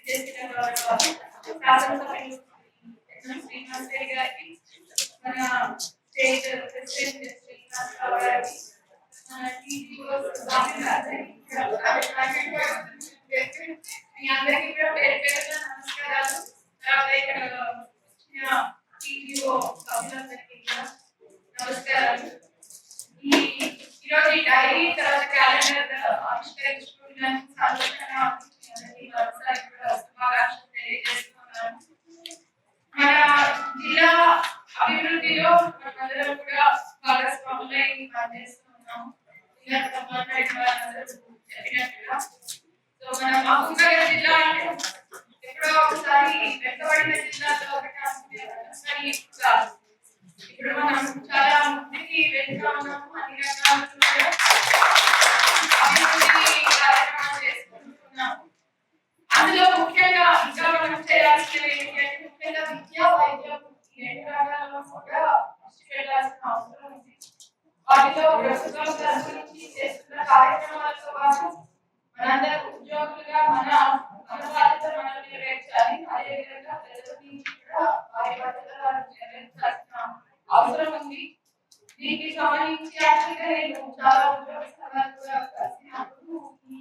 చేసిన శాసనసభ్యులు శ్రీనివాస్ రెడ్డి గారికి, మన స్టేట్ ప్రెసిడెంట్ శ్రీనివాస్ రావు గారికి, మన మీ అందరికీ కూడా పేరు పేరున నమస్కారాలు. తర్వాత ఇక్కడ టీడీఓ సభ్యులందరికీ కూడా నమస్కారాలు. ఈరోజు ఈ డైరీ తర్వాత క్యాలెండర్ ఆవిష్కరించుకోవడానికి సంతోషంగా మరోసారి కూడా శుభాకాంక్షలు తెలియజేస్తున్నాను. మన జిల్లా అభివృద్ధిలో మనందరం కూడా భాగస్వాములై పనిచేస్తున్నాము. చెప్పినట్టుగా సో మన మహబూబ్నగర్ జిల్లా అంటే ఎప్పుడో ఒకసారి వెనుకబడిన జిల్లాలో ఒకటి కాదు. ఇప్పుడు మనం చాలా ముందుకి వెళ్తా ఉన్నాము. అన్ని రకాల అభివృద్ధి కార్యక్రమాలు చేసుకుంటున్నాము. అందులో ముఖ్యంగా ఇంకా మనం చేయాల్సినవి ఏంటంటే ముఖ్యంగా విద్యా వైద్యం ఈ రెండు రంగాల్లో కూడా దృష్టి పెట్టాల్సిన అవసరం ఉంది. వాటిలో ప్రస్తుతం గురించి చేస్తున్న కార్యక్రమాలతో పాటు మనందరూ ఉద్యోగులుగా మన బాధ్యత మనం నెరవేర్చాలి. అదేవిధంగా ప్రజలకి కూడా వారి బాధ్యత నెరవేర్చాల్సిన అవసరం ఉంది. దీనికి సంబంధించి యాక్చువల్గా నేను చాలా ఉద్యోగ సంఘాలు కూడా కలిసినప్పుడు ఈ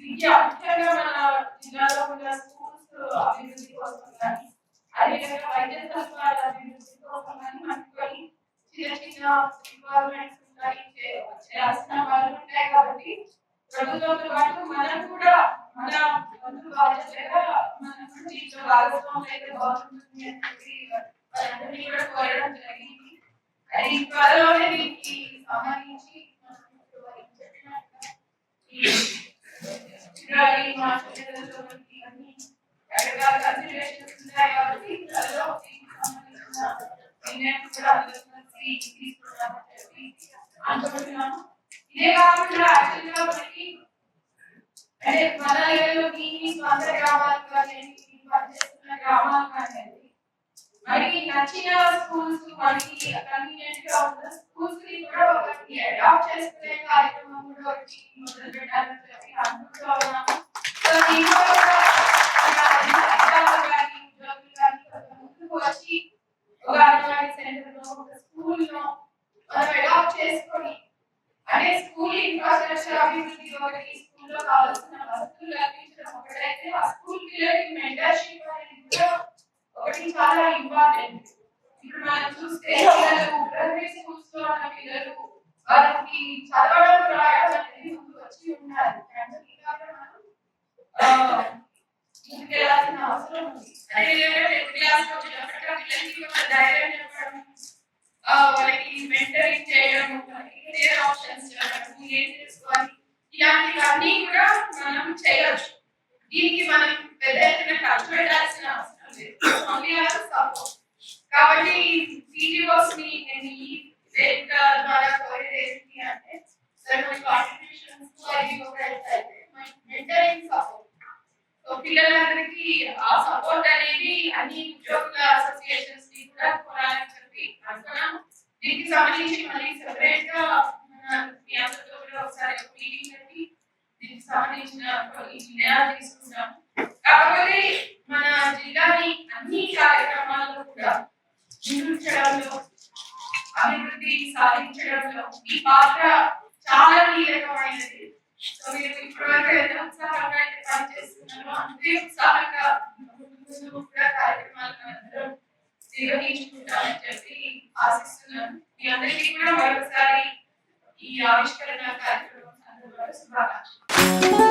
విద్య ముఖ్యంగా మన జిల్లాలో ఉన్న స్కూల్స్ అభివృద్ధి కోసం కానీ అదేవిధంగా వైద్య సదుపాయాల అభివృద్ధి కోసం కానీ మనకు కొన్ని చిన్న చిన్న రిక్వైర్మెంట్స్ ఉంటాయి, చేయాల్సిన పనులు ఉంటాయి. కాబట్టి ప్రభుత్వంతో పాటు మనం కూడా మన వంతు బాధ్యతగా మనం దీంట్లో భాగస్వాములు అయితే బాగుంటుంది అని చెప్పి వాళ్ళందరినీ కూడా కోరడం జరిగింది. అది త్వరలోనే దీనికి సంబంధించి రకరకాల కన్సిడరేషన్స్ ఉన్నాయి. కాబట్టి త్వరలో దీనికి సంబంధించిన నిర్ణయం కూడా తీసుకున్నామని చెప్పి అనుకుంటున్నాము. ఇదే కాకుండా యాక్చువల్గా మనకి అంటే మన లెవెల్లో మీ స్వంత గ్రామాలు కానివ్వండి, పనిచేస్తున్న గ్రామాలు కానివ్వండి, మనకి నచ్చిన స్కూల్స్ మనకి కన్వీనియంట్ గా ఉన్న స్కూల్స్ ని కూడా ఒకటి అడాప్ట్ చేసుకునే కార్యక్రమం కూడా ఒకటి మొదలు పెట్టాలని చెప్పి అనుకుంటూ ఉన్నాము. సో దీంట్లో ఉద్యోగులు కానీ ముందుకు వచ్చి ఒక అంగన్వాడీ సెంటర్ లో ఒక స్కూల్ లో మనం అడాప్ట్ చేసుకొని అంటే స్కూల్ ఇన్ఫ్రాస్ట్రక్చర్ అభివృద్ధి ఒకటి, స్కూల్లో కావాల్సిన వసతులు కల్పించడం ఒకటైతే ఆ స్కూల్ పిల్లలకి మెంటర్షిప్ అనేది కూడా ఒకటి చాలా ఇంపార్టెంట్. ఇప్పుడు మనం చూస్తే పిల్లలు ప్రైమరీ స్కూల్స్ లో ఉన్న పిల్లలు వాళ్ళకి చదవడం రాయడం అనేది ముందు వచ్చి ఉండాలి. ముందుకెళ్ళాల్సిన అవసరం ఉంది. అదేవిధంగా 10th క్లాస్ లో వచ్చినప్పటికీ పిల్లలకి ఒక ధైర్యం చెప్పడం, వాళ్ళకి మెంటరింగ్ చేయడం, కెరీర్ ఆప్షన్స్ చెప్పడం, ఏం చేసుకోవాలి, ఇలాంటివన్నీ కూడా మనం చేయవచ్చు. దీనికి మనం పెద్ద ఎత్తున ఖర్చు పెట్టాల్సిన అవసరం లేదు. కాబట్టి టీజీఓస్ ని నేను ఈ వేదిక ద్వారా కోరేది ఏంటి అంటే సర్వీస్ కాంట్రిబ్యూషన్స్ అది ఒకటైతే మెంటరింగ్ సపోర్ట్. సో పిల్లలందరికీ ఆ సపోర్ట్ అనేది అన్ని ఉద్యోగుల అసోసియేషన్స్ ని కూడా కోరాలని చెప్పి అనుకున్నాం. దీనికి సంబంధించి మళ్ళీ సెపరేట్ గా మీ అందరితో కూడా ఒకసారి మీటింగ్ పెట్టి దీనికి సంబంధించిన కొన్ని నిర్ణయాలు తీసుకుంటాం. కాకపోతే మన జిల్లాని అన్ని కార్యక్రమాల్లో కూడా నిర్మించడంలో, అభివృద్ధి సాధించడంలో ఈ పాత్ర చాలా కీలకమైనది. సో మీరు ఇప్పటివరకు ఎంత ఉత్సాహంగా అయితే పనిచేస్తున్నారో అంతే ఉత్సాహంగా కూడా కార్యక్రమాలను అందరం నిర్వహించుకుంటామని చెప్పి ఆశిస్తున్నాను. మీ అందరికీ కూడా మరొకసారి ఈ ఆవిష్కరణ కార్యక్రమం సందర్భంగా శుభాకాంక్షలు.